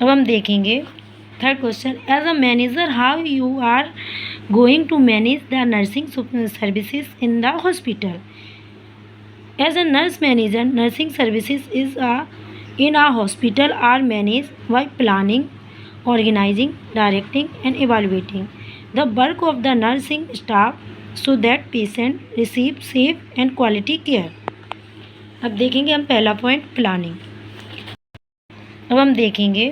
अब हम देखेंगे third question, as a manager how you are going to manage the nursing services in the hospital. As a nurse manager, nursing services in a hospital are managed by planning, organizing, directing, and evaluating the work of the nursing staff so that patient receive safe and quality care. अब देखेंगे हम पहला point planning. अब हम देखेंगे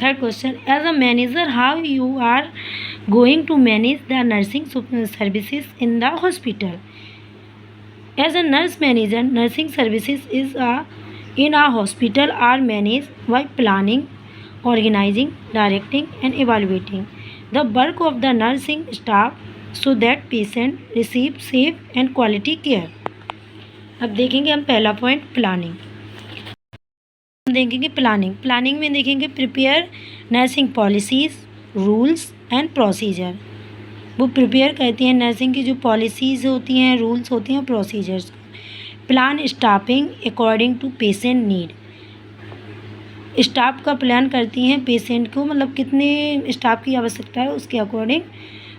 third question, as a manager how you are going to manage the nursing services in the hospital. As a nurse manager, nursing services in a hospital are managed by planning, organizing, directing, and evaluating the work of the nursing staff so that patient receive safe and quality care. अब देखेंगे हम पहला point planning. देखेंगे planning में देखेंगे prepare nursing policies, rules and procedure. वो prepare करती हैं नर्सिंग की जो पॉलिसीज़ होती हैं, रूल्स होती हैं, procedures. Plan staffing according to patient need, staff का प्लान करती हैं पेशेंट को, मतलब कितने स्टाफ की आवश्यकता है उसके अकॉर्डिंग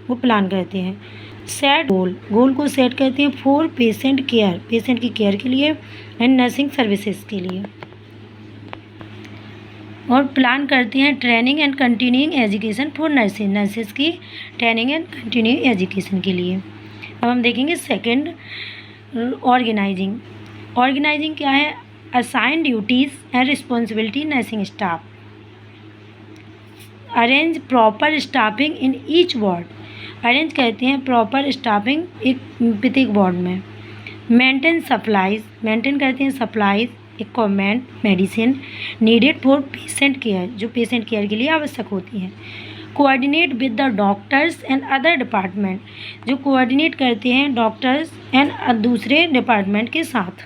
वो प्लान करते हैं। सेट गोल को सेट करती हैं फॉर पेशेंट केयर, पेशेंट की केयर के लिए, एंड नर्सिंग सर्विसेज के लिए। और प्लान करती हैं training and continuing education for nurses की ट्रेनिंग एंड कंटिन्यूइंग एजुकेशन के लिए। अब हम देखेंगे सेकंड ऑर्गेनाइजिंग क्या है, assign duties and responsibility nursing staff, arrange proper staffing in each ward, arrange कहते हैं प्रॉपर स्टाफिंग एक प्रत्येक वार्ड में। मेंटेन करते हैं supplies, equipment, medicine needed for patient care, जो पेशेंट केयर के लिए आवश्यक होती हैं। Coordinate with the doctors and other department, जो कोऑर्डिनेट करते हैं डॉक्टर्स एंड दूसरे डिपार्टमेंट के साथ।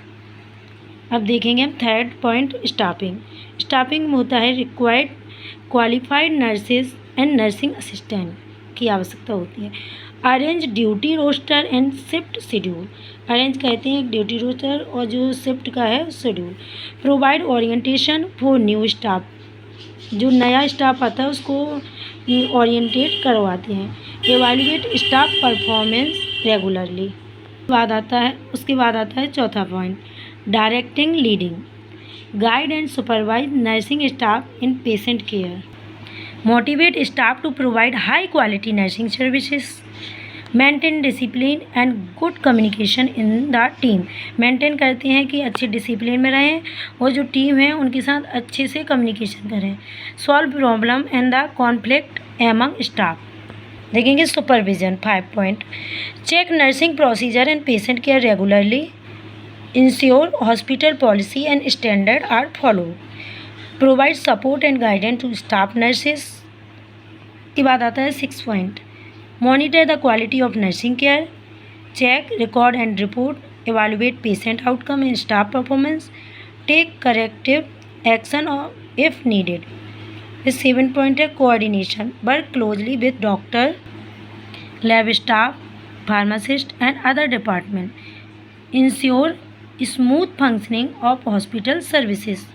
अब देखेंगे हम थर्ड पॉइंट स्टाफिंग में होता है required qualified nurses and nursing assistant की आवश्यकता होती है। Arrange duty roster and shift schedule, arrange कहते हैं ड्यूटी रोस्टर और जो शिफ्ट का है schedule. Provide orientation for new staff, जो नया स्टाफ आता है उसको ओरिएंटेट करवाते हैं। Evaluate staff performance regularly. उसके बाद आता है चौथा point directing leading, guide and supervise nursing staff in patient care. Motivate staff to provide high quality nursing services. Maintain discipline and good communication in the team, maintain करते हैं कि अच्छे discipline में रहें और जो टीम है उनके साथ अच्छे से कम्युनिकेशन करें। Solve problem and the conflict among staff. देखेंगे supervision 5 point, check nursing procedure and patient care regularly, ensure hospital policy and standard are follow, provide support and guidance to staff nurses. के बाद आता है 6 point, monitor the quality of nursing care, check record and report, evaluate patient outcome and staff performance, take corrective action if needed. इस 7 point है coordination, work closely with doctor, lab staff, pharmacist and other department, ensure smooth functioning of hospital services.